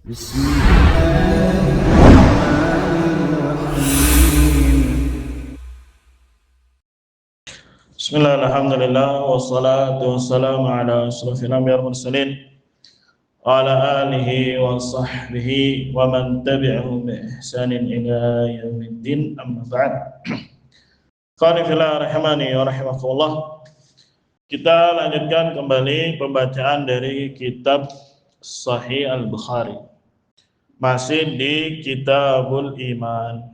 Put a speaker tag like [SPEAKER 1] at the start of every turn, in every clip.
[SPEAKER 1] بسم الله الرحمن الرحيم
[SPEAKER 2] بسم الله الحمد لله والصلاة والسلام على أشرف الأنبياء والمرسلين وعلى آله وصحبه ومن تبعهم بإحسان إلى يوم الدين أما بعد. Qani fillah rahimani wa rahimakumullah. Kita lanjutkan kembali pembacaan dari kitab Sahih Al-Bukhari. Masih di Kitabul Iman.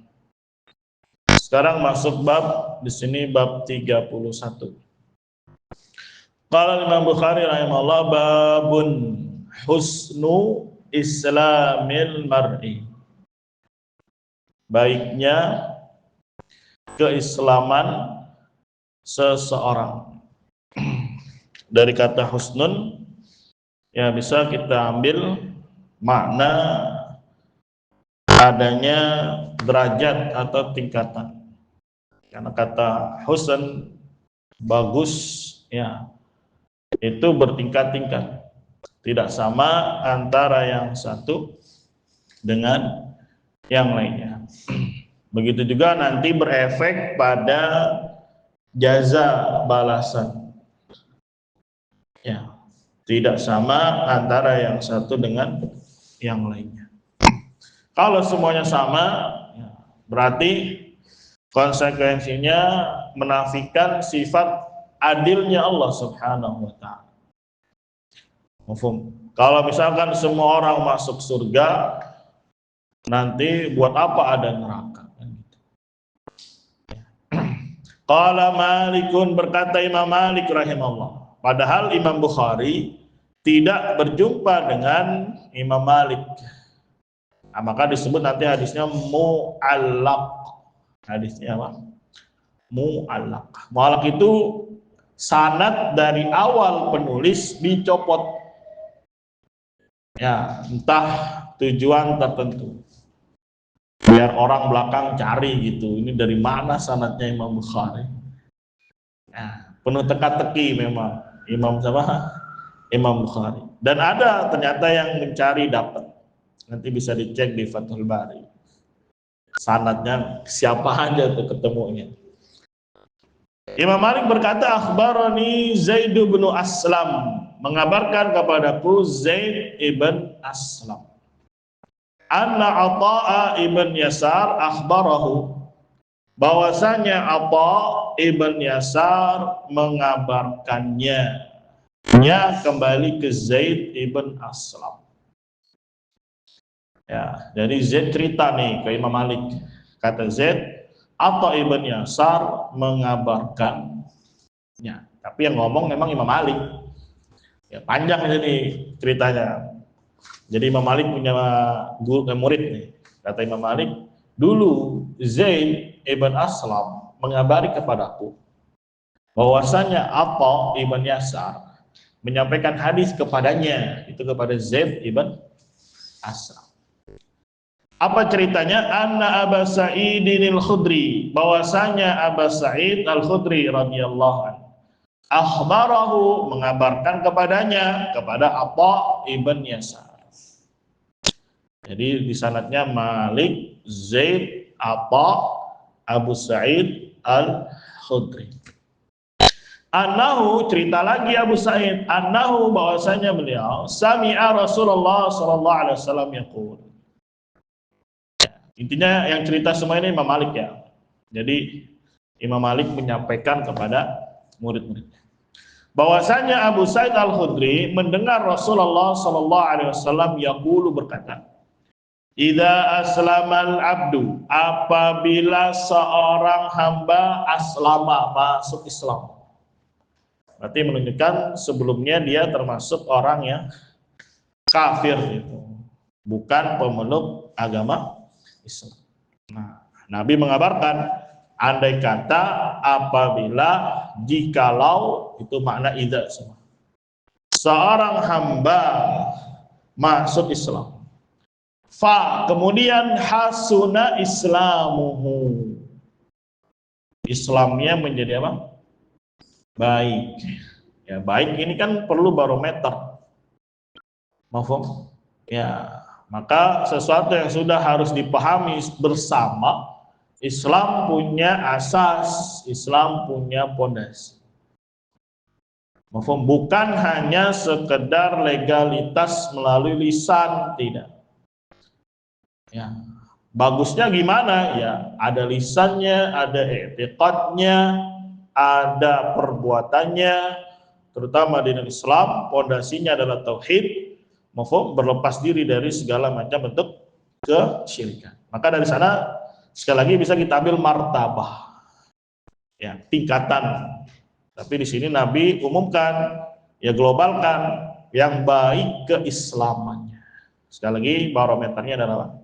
[SPEAKER 2] Sekarang masuk bab, di sini bab 31. Qala Imam Bukhari rahimahullah, babun husnu islamil mar'i. Baiknya keislaman seseorang. Dari kata husnun ya bisa kita ambil makna adanya derajat atau tingkatan. Karena kata husn bagus ya itu bertingkat-tingkat. Tidak sama antara yang satu dengan yang lainnya. Begitu juga nanti berefek pada jaza balasan. Ya, tidak sama antara yang satu dengan yang lainnya. Kalau semuanya sama, ya, berarti konsekuensinya menafikan sifat adilnya Allah Subhanahu wa ta'ala. Kalau misalkan semua orang masuk surga, nanti buat apa ada neraka? Qala Malikun, berkata Imam Malik rahimahullah. Padahal Imam Bukhari tidak berjumpa dengan Imam Malik. Nah, maka disebut nanti hadisnya mu'allaq. Hadisnya apa? Mu'allaq. Mu'allaq itu sanad dari awal penulis dicopot. Ya, entah tujuan tertentu. Biar orang belakang cari gitu. Ini dari mana sanadnya Imam Bukhari? Nah, penuh teka-teki memang Imam siapa? Imam Bukhari. Dan ada ternyata yang mencari dapat. Nanti bisa dicek di Fathul Bari. Sanadnya siapa aja tuh ketemunya. Imam Malik berkata, akhbarani Zaid bin Aslam, mengabarkan kepadaku Zaid ibn Aslam. Anna Atha'a ibn Yasar akhbarahu, bahwasanya Atha ibn Yasar mengabarkannya. Nya kembali ke Zaid ibn Aslam. Ya, jadi Zaid cerita nih ke Imam Malik. Kata Zaid, Atha ibn Yasar mengabarkannya. Tapi yang ngomong memang Imam Malik. Ya, panjang ini ceritanya. Jadi Imam Malik punya murid nih. Kata Imam Malik, dulu Zaid ibn Aslam mengabari kepadaku bahwasanya Atha ibn Yasar menyampaikan hadis kepadanya, itu kepada Zaid ibn Aslam. Apa ceritanya? Anna Aba Sa'idin al-Khudri, bahwasanya Aba Sa'id al-Khudri radhiyallahu anhu akhbarahu, mengabarkan kepadanya, kepada Atha ibn Yasar. Jadi di sanadnya Malik, Zaid, Atha, Abu Sa'id al-Khudri. Annahu, cerita lagi Abu Sa'id, annahu, bahwasanya beliau sami'a Rasulullah sallallahu alaihi wasallam yaqul. Intinya yang cerita semua ini Imam Malik ya. Jadi Imam Malik menyampaikan kepada murid-muridnya bahwasanya Abu Sa'id al-Khudri mendengar Rasulullah sallallahu alaihi wasallam yaqulu, berkata, idza aslamal abdu, apabila seorang hamba aslama, masuk Islam. Berarti menunjukkan sebelumnya dia termasuk orang yang kafir gitu. Bukan pemeluk agama Islam. Nah, Nabi mengabarkan, andai kata, apabila, jikalau, itu makna idza semua. Seorang hamba masuk Islam. Fa, kemudian hasuna islamuhu. Islamnya menjadi apa? Baik. Ya, baik ini kan perlu barometer. Mafhum? Ya, Maka sesuatu yang sudah harus dipahami bersama, Islam punya asas, Islam punya pondasi. Bukan hanya sekedar legalitas melalui lisan, tidak. Ya, bagusnya gimana? Ya, ada lisannya, ada i'tiqadnya, ada perbuatannya, terutama di Islam, pondasinya adalah tauhid, berlepas diri dari segala macam bentuk kesyirikan. Maka dari sana sekali lagi bisa kita ambil martabah, ya, tingkatan. Tapi di sini Nabi umumkan, ya globalkan yang baik keislamannya. Sekali lagi barometernya adalah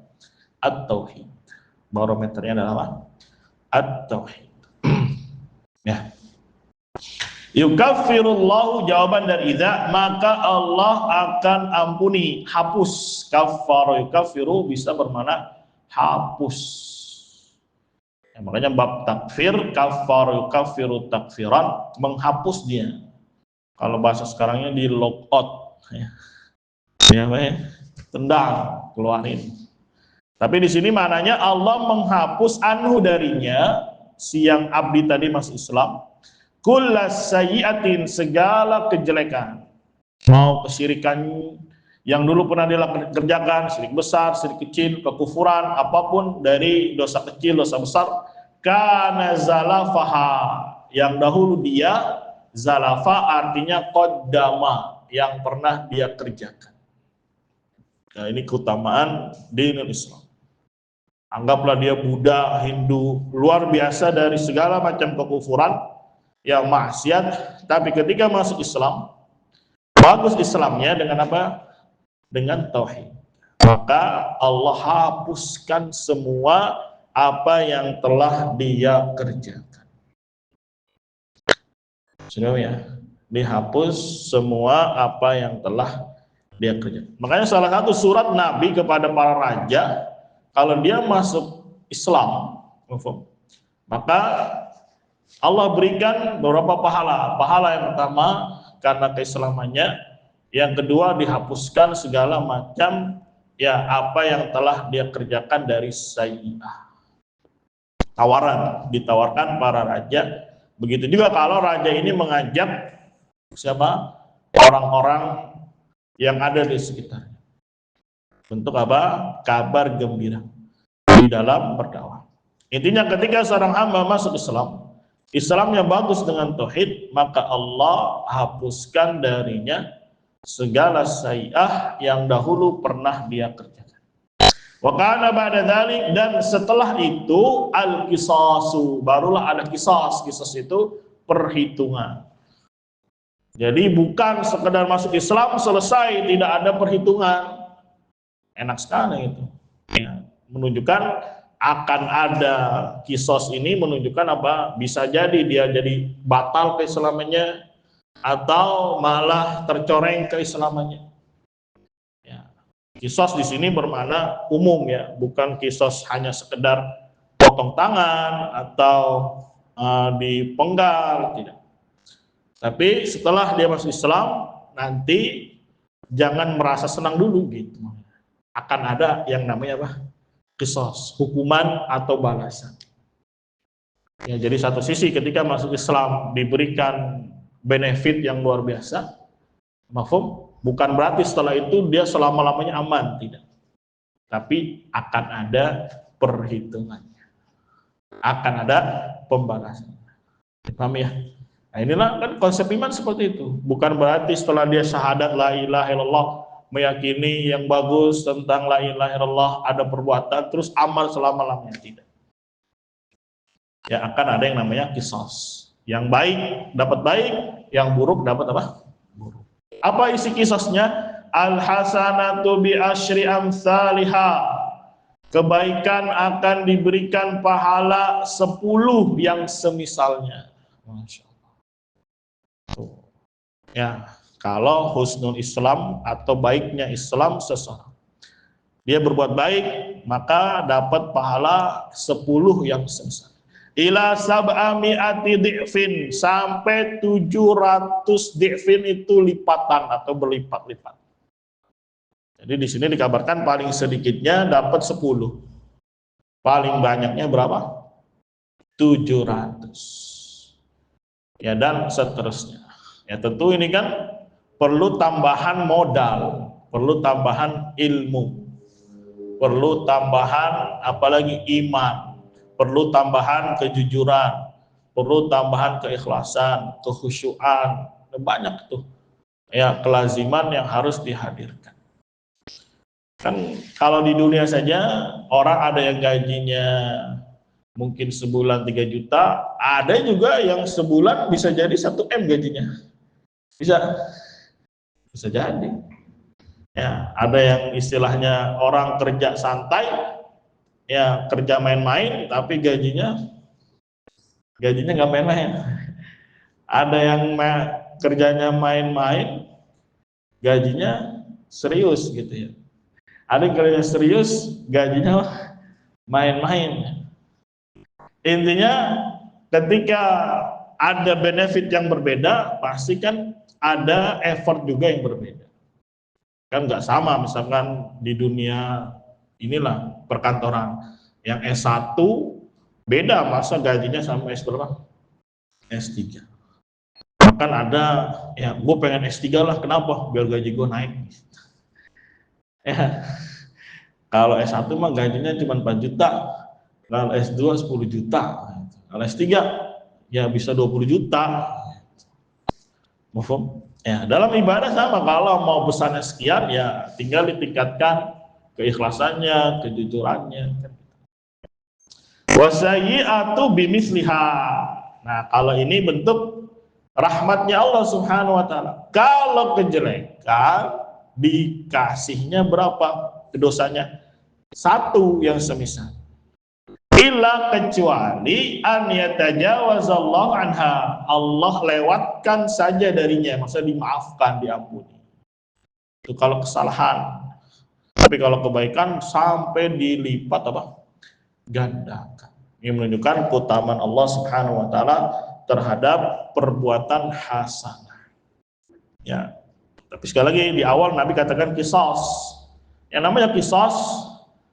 [SPEAKER 2] at-tauhid. Barometernya adalah at-tauhid. Ya. Yukaffirullahu, jawaban dari idza, maka Allah akan ampuni, hapus. Kaffara yukaffiru bisa bermakna hapus. Ya, makanya bab takfir, kaffara yukaffiru takfiran, menghapus dia. Kalau bahasa sekarangnya di lock out, ya. Ya, tendang, keluarin. Tapi di sini maknanya Allah menghapus anhu darinya, si yang abdi tadi masuk Islam, kullas sayyi'atin, segala kejelekan, mau kesyirikan yang dulu pernah dikerjakan, syirik besar, syirik kecil, kekufuran, apapun dari dosa kecil, dosa besar, kana zalafaha, yang dahulu dia, zalafa artinya qaddama, yang pernah dia kerjakan. Nah, ini keutamaan di Islam. Anggaplah dia Buddha, Hindu, luar biasa dari segala macam kekufuran, yang maksiat, tapi ketika masuk Islam, bagus Islamnya dengan apa? Dengan tauhid. Maka Allah hapuskan semua apa yang telah dia kerjakan. Sudah ya? Dihapus semua apa yang telah dia kerjakan. Makanya salah satu surat Nabi kepada para raja, kalau dia masuk Islam, maka Allah berikan beberapa pahala. Pahala yang pertama karena keislamannya, yang kedua dihapuskan segala macam ya apa yang telah dia kerjakan dari sayyi'ah. Tawaran, ditawarkan para raja. Begitu juga kalau raja ini mengajak siapa? Orang-orang yang ada di sekitarnya. Untuk apa? Kabar gembira di dalam berdakwah. Intinya ketika seorang hamba masuk Islam, Islamnya bagus dengan tauhid, maka Allah hapuskan darinya segala sayyi'ah yang dahulu pernah dia kerjakan. Wa kana ba'da dzalik, dan setelah itu al-qisasu, barulah ada qisas. Qisas itu perhitungan. Jadi bukan sekedar masuk Islam selesai, tidak ada perhitungan. Enak sekali itu. Ya, menunjukkan akan ada kisos ini, menunjukkan apa? Bisa jadi dia jadi batal keislamannya atau malah tercoreng keislamannya. Ya. Kisos di sini bermakna umum ya, bukan kisos hanya sekedar potong tangan atau dipenggal, tidak. Tapi setelah dia masuk Islam, nanti jangan merasa senang dulu gitu. Akan ada yang namanya apa? Qisas, hukuman atau balasan. Ya, jadi satu sisi ketika masuk Islam diberikan benefit yang luar biasa, mafhum, bukan berarti setelah itu dia selama-lamanya aman, tidak. Tapi akan ada perhitungannya. Akan ada pembalasan. Paham ya? Nah, inilah kan konsep iman seperti itu. Bukan berarti setelah dia syahadat la ilaha illallah, meyakini yang bagus tentang la ilaha illallah, ada perbuatan terus amal selama-lamanya, tidak. Ya akan ada yang namanya qisas. Yang baik dapat baik, yang buruk dapat apa? Buruk. Apa isi qisasnya? Al hasanatu bi asyri amsalha. Kebaikan akan diberikan pahala 10 yang semisalnya. Masya Allah. Tuh. Ya, kalau husnul Islam atau baiknya Islam seseorang, dia berbuat baik, maka dapat pahala 10 yang semisal. Ila sab'ami'ati di'fin, sampai 700 di'fin itu lipatan atau berlipat-lipat. Jadi di sini dikabarkan paling sedikitnya dapat 10. Paling banyaknya berapa? 700. Ya, dan seterusnya. Ya, tentu ini kan perlu tambahan modal, perlu tambahan ilmu, perlu tambahan apalagi iman, perlu tambahan kejujuran, perlu tambahan keikhlasan, kekhusyuan, banyak tuh ya kelaziman yang harus dihadirkan. Kan kalau di dunia saja orang ada yang gajinya mungkin sebulan 3 juta, ada juga yang sebulan bisa jadi 1 M gajinya. Bisa jadi. Ya, ada yang istilahnya orang kerja santai, ya kerja main-main tapi gajinya nggak main-main. Ada yang kerjanya main-main, gajinya serius gitu ya. Ada yang kerjanya serius, gajinya main-main. Intinya ketika ada benefit yang berbeda, pasti kan ada effort juga yang berbeda. Kan nggak sama, misalkan di dunia inilah perkantoran, yang S1 beda masa gajinya sama S berapa? S3. Bahkan ada, ya gue pengen S3 lah, kenapa? Biar gaji gue naik. Ya, kalau S1 mah gajinya cuma 4 juta, kalau S2 10 juta, kalau S3 ya bisa 20 juta. Mufhum? Ya, dalam ibadah sama, kalau mau besarnya sekian ya tinggal ditingkatkan keikhlasannya, kejujurannya. Wasayyi'atu bimisliha. Nah, kalau ini bentuk rahmatnya Allah Subhanahu wa taala. Kalau kejelekan dikasihnya berapa dosanya? 1 yang semisal. Illa kecuali an yatajawazallahu anha, Allah lewatkan saja darinya, maksudnya dimaafkan, diampuni. Itu kalau kesalahan. Tapi kalau kebaikan sampai dilipat apa? Gandakan. Ini menunjukkan keutamaan Allah Subhanahu wa taala terhadap perbuatan hasanah. Ya. Tapi sekali lagi di awal Nabi katakan qisas. Yang namanya qisas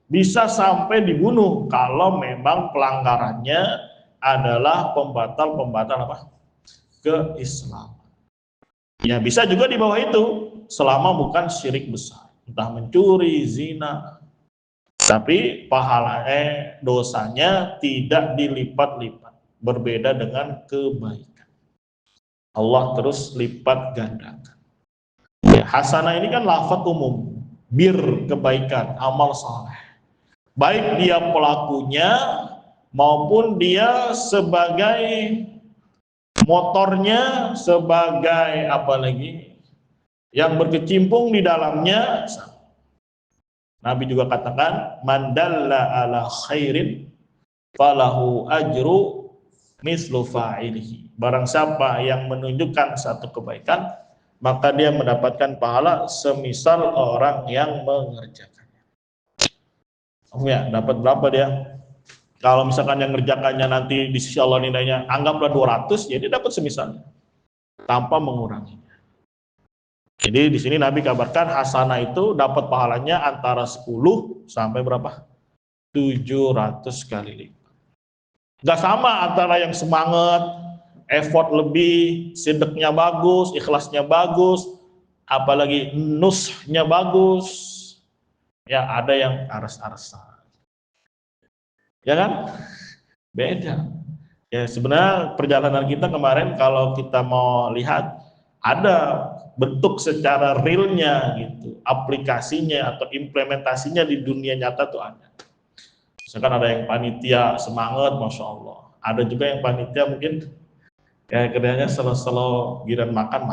[SPEAKER 2] bisa sampai dibunuh kalau memang pelanggarannya adalah pembatal apa? Keislaman. Ya bisa juga di bawah itu selama bukan syirik besar, entah mencuri, zina, tapi pahalanya, dosanya tidak dilipat-lipat, berbeda dengan kebaikan. Allah terus lipat gandakan. Ya, hasanah ini kan lafaz umum, bir kebaikan, amal saleh. Baik dia pelakunya maupun dia sebagai motornya, sebagai apa lagi yang berkecimpung di dalamnya. Nabi juga katakan, man dalla ala khairin falahu ajru mislu fa'ilihi. Barang siapa yang menunjukkan satu kebaikan, maka dia mendapatkan pahala semisal orang yang mengerjakan. Ya, dapat berapa dia? Kalau misalkan yang ngerjakannya nanti di sisi Allah nilainya anggaplah 200, jadi dapat semisalnya tanpa menguranginya. Jadi di sini Nabi kabarkan hasanah itu dapat pahalanya antara 10 sampai berapa? 700 kali lipat. Gak sama antara yang semangat, effort lebih, sidqnya bagus, ikhlasnya bagus, apalagi nusnya bagus. Ya ada yang aras-arasan. Ya kan? Beda. Ya sebenarnya perjalanan kita kemarin kalau kita mau lihat ada bentuk secara realnya gitu, aplikasinya atau implementasinya di dunia nyata tuh ada. Misalkan ada yang panitia semangat, masya Allah. Ada juga yang panitia mungkin ya kerjanya selo-selo, giran makan.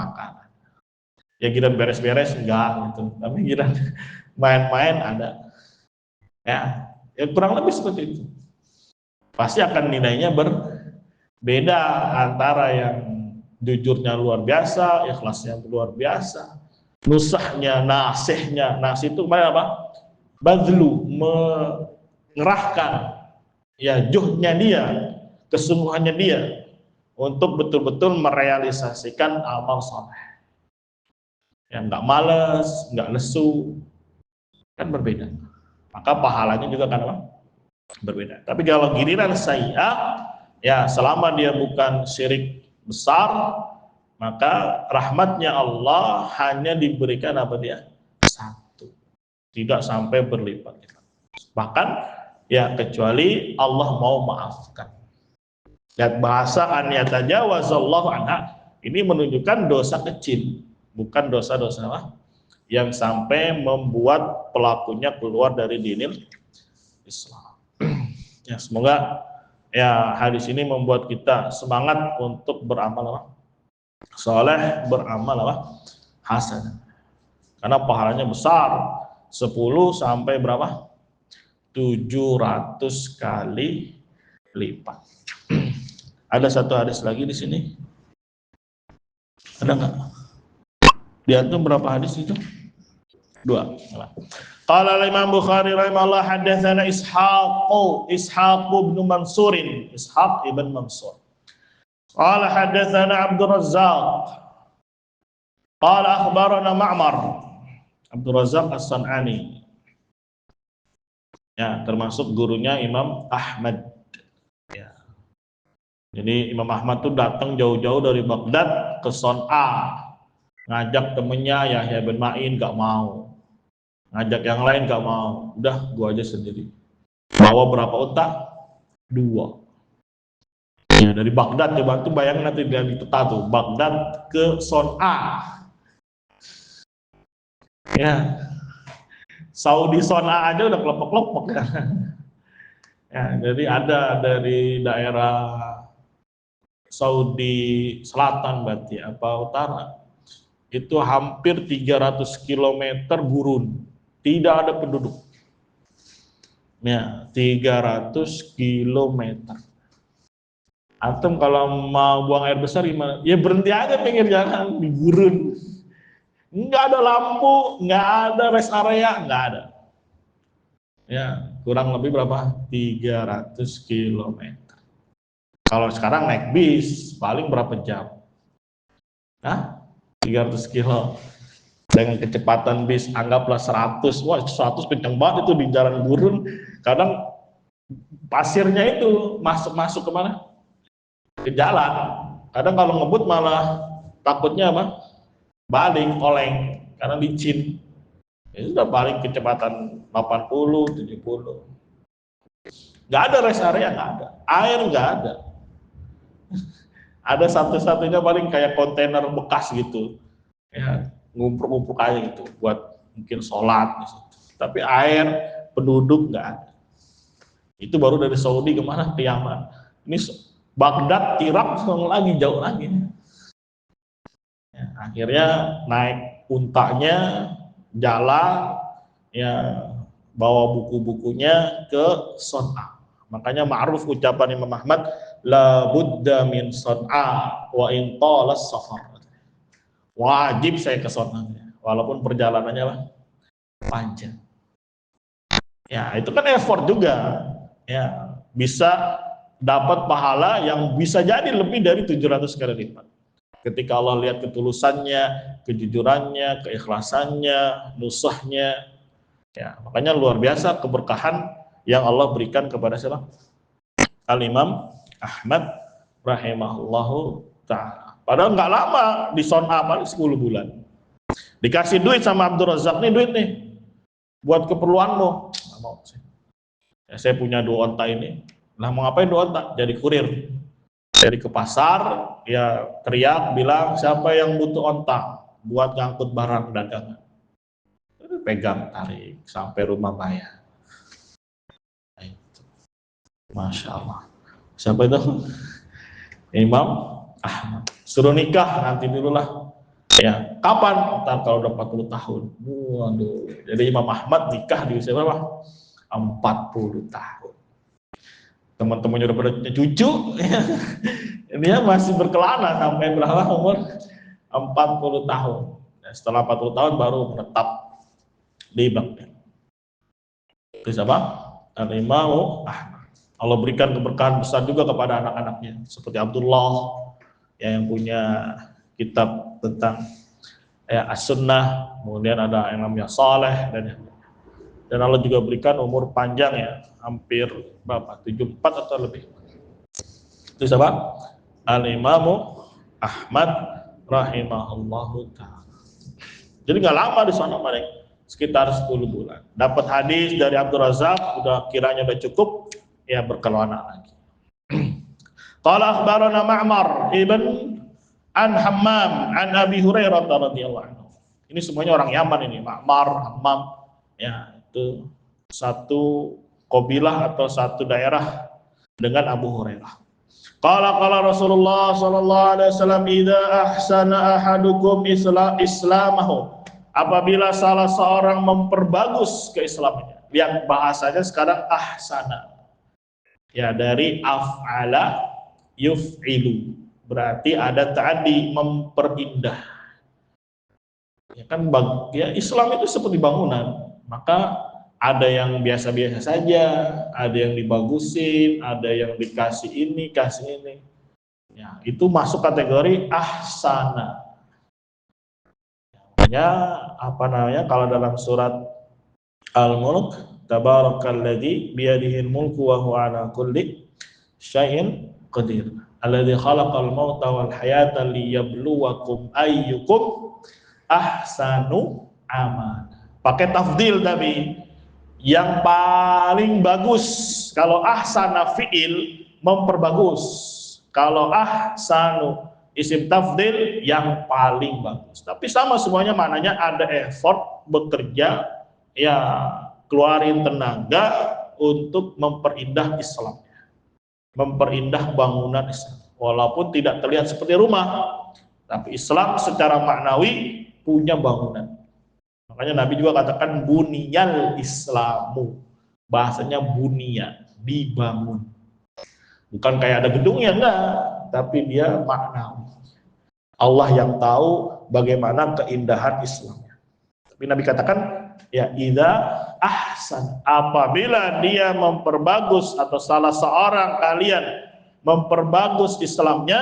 [SPEAKER 2] Ya giran beres-beres enggak gitu, tapi giran main-main ada. Ya kurang lebih seperti itu. Pasti akan nilainya berbeda antara yang jujurnya luar biasa, ikhlasnya luar biasa, nusahnya, nasihnya. Nasih itu kemarin apa? Badlu, mengerahkan ya juhnya dia, kesungguhannya dia untuk betul-betul merealisasikan amal soleh. Yang nggak malas, nggak lesu, Kan berbeda. Maka pahalanya juga kan apa? Berbeda. Tapi kalau giliran sayyi'ah, ya selama dia bukan syirik besar, maka rahmatnya Allah hanya diberikan apa dia? Satu. Tidak sampai berlipat-lipat. Bahkan ya kecuali Allah mau maafkan. Dan bahasa an yatajawazallahu anha ini menunjukkan dosa kecil, bukan dosa-dosa yang sampai membuat pelakunya keluar dari dinil Islam. Ya, semoga ya hadis ini membuat kita semangat untuk beramal soleh, beramal hasanah. Karena pahalanya besar, 10 sampai berapa? 700 kali lipat. Ada satu hadis lagi di sini. Ada nggak? Di antum berapa hadis itu? 2. Qala Imam Bukhari rahimahullah haddatsana Ishaq bin Mansur. Ishaq ibn Mansur. Qala haddatsana Abdul Razzaq. Qala akhbarana Ma'mar. Abdul Razzaq As-San'ani. Ya, termasuk gurunya Imam Ahmad. Ya. Jadi Imam Ahmad tuh datang jauh-jauh dari Baghdad ke Son'a, ngajak temennya Yahya bin Ma'in, gak mau. Ngajak yang lain gak mau. Udah, gua aja sendiri. Bawa berapa unta? 2. Ya, dari Baghdad, coba tuh bayangin nanti dari peta tuh, Baghdad ke Son'a. Ya, Saudi Son'a aja udah kelompok-kelompok ya. Ya, jadi ada dari daerah Saudi Selatan berarti apa utara, itu hampir 300 km gurun, tidak ada penduduk. Ya, 300 km. Antum kalau mau buang air besar gimana? Ya berhenti aja pinggir jalan di gurun. Nggak ada lampu, nggak ada rest area, nggak ada. Ya, kurang lebih berapa? 300 km. Kalau sekarang naik bis, paling berapa jam? Hah? 300 kilo. Dengan kecepatan bis, anggaplah 100. Wah, 100 kenceng banget itu di jalan gurun. Kadang pasirnya itu masuk ke mana? Ke jalan. Kadang kalau ngebut malah takutnya apa? Baling, oleng, karena licin. Ya sudah paling kecepatan 80, 70. Nggak ada rest area, nggak ada. Air nggak ada. Ada satu-satunya paling kayak kontainer bekas gitu, ya ngumpuk-ngumpuk aja gitu buat mungkin sholat gitu. Tapi air, penduduk nggak ada. Itu baru dari Saudi kemana? Ke Yaman. Ini Baghdad, Irak lagi jauh lagi. Ya, akhirnya naik untanya, jalan, ya bawa buku-bukunya ke Son'a. Makanya ma'ruf ucapan Imam Ahmad, la budda min Son'a wa in talas safar. Wajib saya ke Son'a, walaupun perjalanannya panjang. Ya, itu kan effort juga. Ya, bisa dapat pahala yang bisa jadi lebih dari 700 kali lipat. Ketika Allah lihat ketulusannya, kejujurannya, keikhlasannya, nusahnya, ya makanya luar biasa keberkahan yang Allah berikan kepada siapa? Al-Imam Ahmad rahimahullahu ta'ala. Padahal nggak lama di Son'a, paling 10 bulan. Dikasih duit sama Abdul Razak, nih duit nih, buat keperluanmu. Nggak mau sih. Ya, saya punya 2 onta ini. Lah mau ngapain 2 onta? Jadi kurir. Jadi ke pasar, ya teriak, bilang siapa yang butuh onta buat ngangkut barang dagangan. Pegang, tarik sampai rumah bayar. Masya Allah. Siapa itu? Imam Ahmad. Suruh nikah nanti dulu lah. Ya, kapan? Ntar kalau udah 40 tahun. Waduh. Jadi Imam Ahmad nikah di usia berapa? 40 tahun. Teman-temannya udah pada punya cucu. Dia masih berkelana sampai berapa umur? 40 tahun. Nah, setelah 40 tahun baru menetap di Baghdad. Itu siapa? Al-Imam Ahmad. Allah berikan keberkahan besar juga kepada anak-anaknya, seperti Abdullah ya, yang punya kitab tentang ya, As-Sunnah, kemudian ada yang namanya Saleh, dan dan Allah juga berikan umur panjang ya, hampir berapa? 74 atau lebih. Itu siapa? Al-Imamu Ahmad rahimahullahu ta'ala. Jadi nggak lama di sana mereka, sekitar 10 bulan. Dapat hadis dari Abdul Razak, udah kiranya udah cukup, ya berkelana lagi. Qala akhbarana Ma'mar ibn an Hammam an Abi Hurairah radhiyallahu anhu. Ini semuanya orang Yaman ini, Ma'mar, Hammam, ya itu satu kabilah atau satu daerah dengan Abu Hurairah. Qala Rasulullah sallallahu alaihi wasallam, idza ahsana ahadukum islamahu, apabila salah seorang memperbagus keislamannya. Lihat bahasanya sekarang ahsana. Ya, dari af'ala yuf'ilu. Berarti ada ta'addi, memperindah. Ya kan, ya Islam itu seperti bangunan. Maka ada yang biasa-biasa saja, ada yang dibagusin, ada yang dikasih ini, kasih ini. Ya, itu masuk kategori ahsana. Ya, apa namanya, kalau dalam surat Al-Mulk, tabarakalladzi biyadihil mulku wa huwa ala kulli syai'in qadir. Alladzi khalaqal mauta wal hayata liyabluwakum ayyukum ahsanu amala. Pakai tafdil tapi yang paling bagus. Kalau ahsana fi'il, memperbagus. Kalau ahsanu isim tafdil, yang paling bagus. Tapi sama semuanya, maknanya ada effort, bekerja, ya keluarin tenaga untuk memperindah Islam, memperindah bangunan Islam. Walaupun tidak terlihat seperti rumah, tapi Islam secara maknawi punya bangunan. Makanya Nabi juga katakan buniyal Islamu, bahasanya bunia, dibangun. Bukan kayak ada gedungnya, enggak, tapi dia maknawi. Allah yang tahu bagaimana keindahan Islamnya. Tapi Nabi katakan, ya idza ahsan, apabila dia memperbagus atau salah seorang kalian memperbagus Islamnya,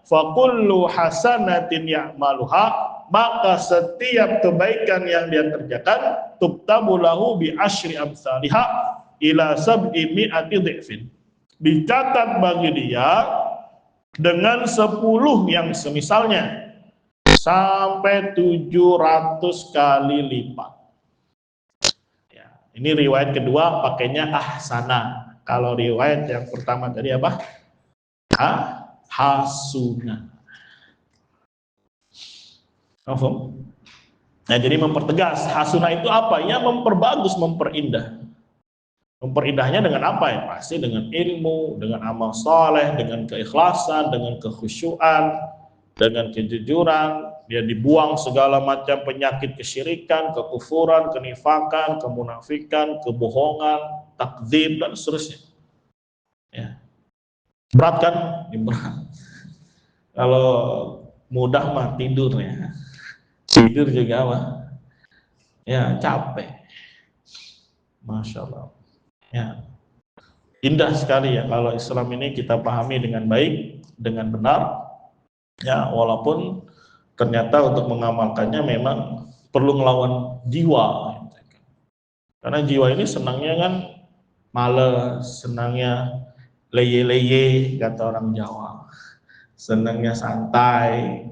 [SPEAKER 2] fakullu hasanatin ya'maluha, maka setiap kebaikan yang dia kerjakan tuktabu lahu bi asyri amsalihha ila sab'i mi'ati dhifin, dicatat bagi dia dengan 10 yang semisalnya sampai 700 kali lipat. Ya, ini riwayat kedua pakainya ahsana. Kalau riwayat yang pertama tadi apa? Hasuna. Nah, jadi mempertegas. Hasuna itu apa? Ya memperbagus, memperindah. Memperindahnya dengan apa ya? Pasti dengan ilmu, dengan amal soleh, dengan keikhlasan, dengan kekhusyuan, dengan kejujuran. Dia dibuang segala macam penyakit kesyirikan, kekufuran, kenifakan, kemunafikan, kebohongan, takdzib, dan seterusnya. Ya. Berat kan? Berat. Kalau mudah mah tidur ya. Tidur juga apa? Ya capek. Masya Allah. Ya, indah sekali ya kalau Islam ini kita pahami dengan baik, dengan benar. Ya, walaupun ternyata untuk mengamalkannya memang perlu ngelawan jiwa. Karena jiwa ini senangnya kan males, senangnya leye-leye kata orang Jawa. Senangnya santai,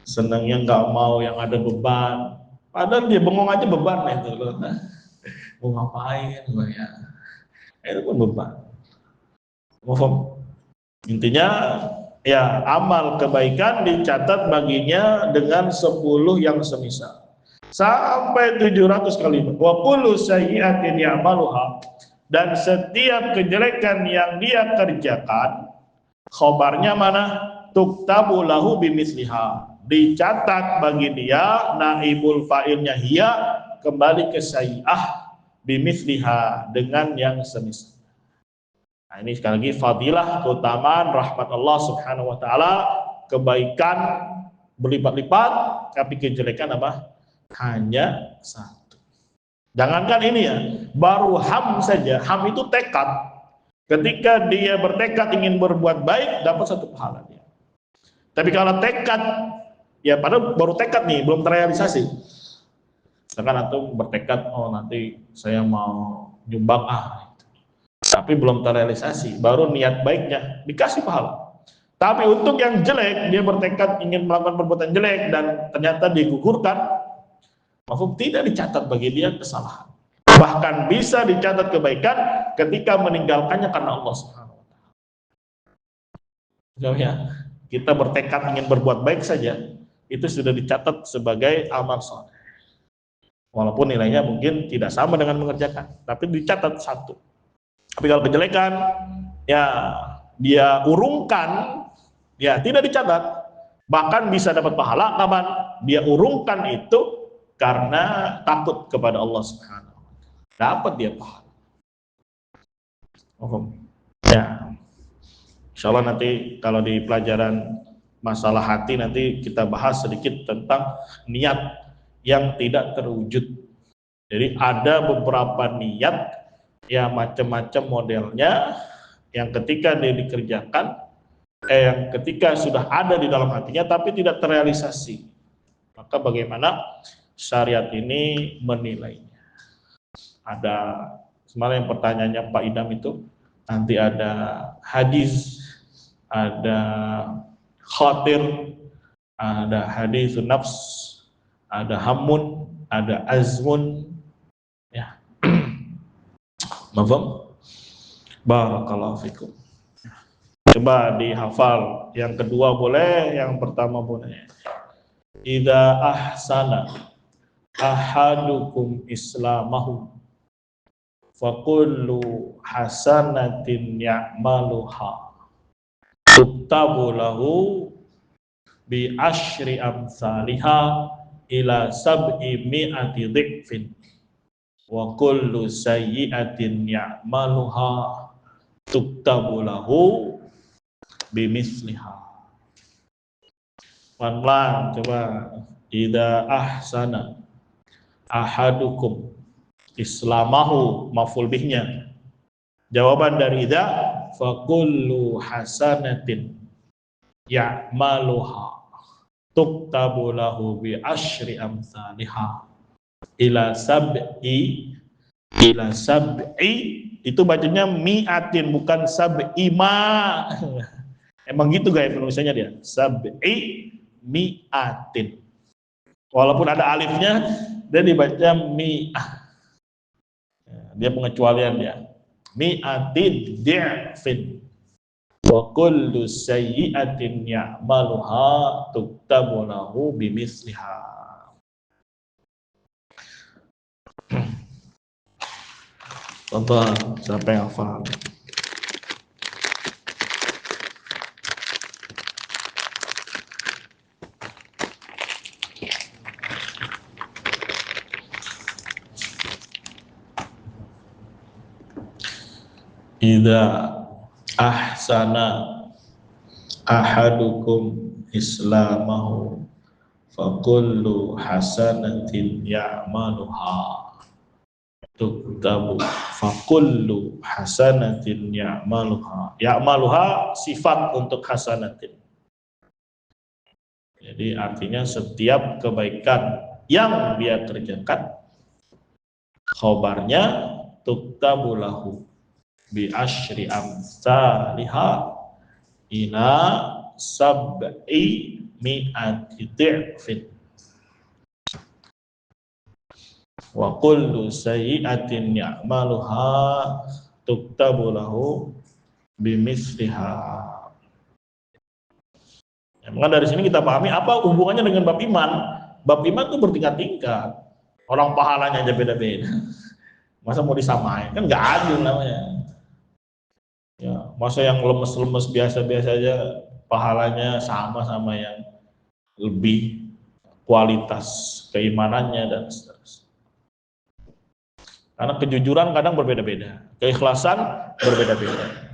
[SPEAKER 2] senangnya nggak mau yang ada beban. Padahal dia bengong aja beban itu loh. Mau ngapain gue ya? Itu pun beban. Intinya ya amal kebaikan dicatat baginya dengan 10 yang semisal sampai 700 kali. Wa kullu sayyi'atin ya'maluha, dan setiap kejelekan yang dia kerjakan, khobarnya mana? Tuktabu lahu bimisliha, dicatat bagi dia, naibul fa'ilnya hiya, kembali ke sayyi'ah, bimisliha, dengan yang semisal. Nah, ini sekali lagi fadilah, keutamaan, rahmat Allah subhanahu wa ta'ala, kebaikan berlipat-lipat, tapi kejelekan apa? Hanya satu. Jangankan ini ya, baru ham saja, ham itu tekad. Ketika dia bertekad ingin berbuat baik, dapat 1 pahala dia. Tapi kalau tekad, ya padahal baru tekad nih, belum terrealisasi. Misalkan antum bertekad, oh nanti saya mau nyumbang tapi belum terrealisasi, baru niat baiknya dikasih pahala. Tapi untuk yang jelek, dia bertekad ingin melakukan perbuatan jelek dan ternyata digugurkan, mafhum, tidak dicatat bagi dia kesalahan. Bahkan bisa dicatat kebaikan ketika meninggalkannya karena Allah Subhanahu wa taala. Ya, kita bertekad ingin berbuat baik saja, itu sudah dicatat sebagai amal soleh. Walaupun nilainya mungkin tidak sama dengan mengerjakan, tapi dicatat satu. Tapi kalau kejelekan, ya dia urungkan, ya tidak dicatat. Bahkan bisa dapat pahala kapan? Dia urungkan itu karena takut kepada Allah Subhanahu wa taala. Dapat dia pahala. Ya, insya Allah nanti kalau di pelajaran masalah hati nanti kita bahas sedikit tentang niat yang tidak terwujud. Jadi ada beberapa niat ya macam-macam modelnya yang ketika dia dikerjakan, yang ketika sudah ada di dalam hatinya tapi tidak terrealisasi. Maka bagaimana syariat ini menilainya? Ada semalam yang pertanyaannya Pak Idam itu, nanti ada hadis, ada khatir, ada hadisun nafs, ada hamun, ada azmun, ya. Mafhum? Barakallahu fikum. Coba dihafal. Yang kedua boleh, yang pertama boleh. Idza ahsana ahadukum islamahu fakullu hasanatin ya'maluha tuktabu lahu bi asyri amsalihha ila sab'i mi'ati dhikfin wa kullu sayyi'atin ya'maluha tuktabu lahu bi misliha. Pelan-pelan coba. Idza ahsana ahadukum islamahu, maf'ul bihnya. Jawaban dari idza, fa kullu hasanatin ya'maluha tuktabu lahu bi asyri amsalihha ila sab'i itu bacanya mi'atin, bukan sab'i ma. Emang gitu gaya penulisannya dia, sab'i mi'atin. Walaupun ada alifnya, dia dibaca mi'ah. Dia pengecualian dia. Mi'atin di'fin. Wa kullu sayyi'atin ya'maluha tuktabu lahu bimisliha. Contoh, siapa yang hafal? Idza ahsana ahadukum islamahu fakullu hasanatin ya'maluha tuktabu fakullu hasanatin ya'maluha. Ya'maluha sifat untuk hasanatin. Jadi artinya setiap kebaikan yang dia kerjakan, khobarnya tuktabu lahu bi asyri amsalihha ila sab'i mi'ati dhi'fin wa kullu sayyi'atin ya'maluha tuktabu lahu bimisliha. Maka dari sini kita pahami apa hubungannya dengan bab iman. Bab iman itu bertingkat-tingkat. Orang pahalanya aja beda-beda. Masa mau disamain? Kan nggak adil namanya. Ya, masa yang lemes-lemes biasa-biasa aja pahalanya sama yang lebih kualitas keimanannya dan seterusnya. Karena kejujuran kadang berbeda-beda, keikhlasan berbeda-beda.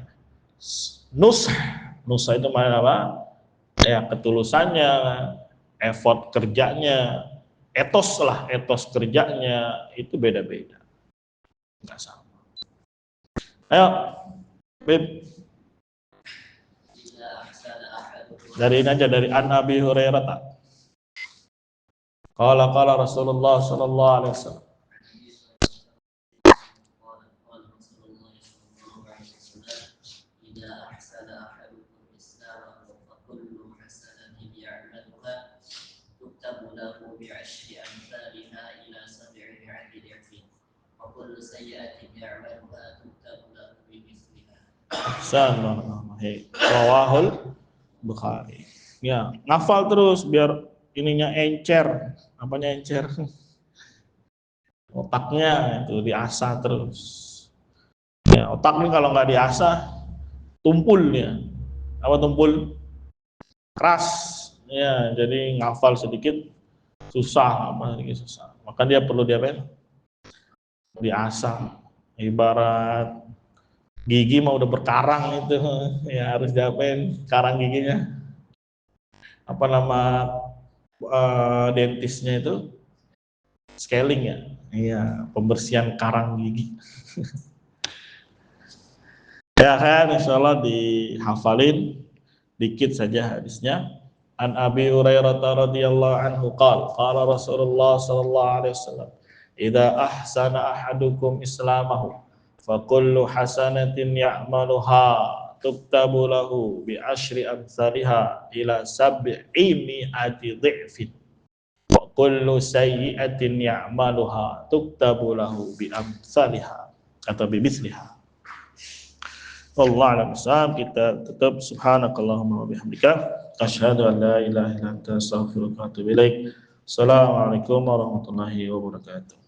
[SPEAKER 2] Nusa itu mana apa? Ya ketulusannya, effort kerjanya, etos kerjanya itu beda-beda, nggak sama. Ayo, Bib. Dari ini aja, dari An Abi Hurairah tak? Qala Rasulullah sallallahu alaihi wasallam.
[SPEAKER 3] قال رسول الله صلى الله عليه وسلم إذا أحسن أحدكم إسلامه فكل حسنة يعملها تكتب له بعشر أمثالها إلى 700 ضعف وكل سيئة يعملها تكتب له بمثلها.
[SPEAKER 2] Sanad rawahul Bukhari. Ya, ngafal terus biar ininya encer. Apanya encer? Otaknya itu diasah terus. Ya, otak ini kalau nggak diasah tumpul ya. Apa tumpul? Keras. Ya, jadi ngafal sedikit susah, apa sedikit susah. Maka dia perlu diapain? Diasah. Ibarat gigi mau udah berkarang itu, ya harus diapain karang giginya. Apa nama dentisnya itu? Scaling ya. Iya, pembersihan karang gigi. Ya kan, insyaallah dihafalin dikit saja hadisnya. An Abi Hurairah radhiyallahu anhu qala Rasulullah sallallahu alaihi wasallam idza ahsana ahadukum islamahu fa kullu hasanatin ya'maluha tuktabu lahu bi asyri amsalha ila sab'i mi'ati dhifin wa kullu sayyi'atin ya'maluha tuktabu lahu bi amsalha atau bi misliha. Wallahu a'lam bishawab. Kita tetap subhanakallahumma wa bihamdika asyhadu an la ilaha illa anta astaghfiruka wa atubu ilaik. Assalamualaikum warahmatullahi wabarakatuh.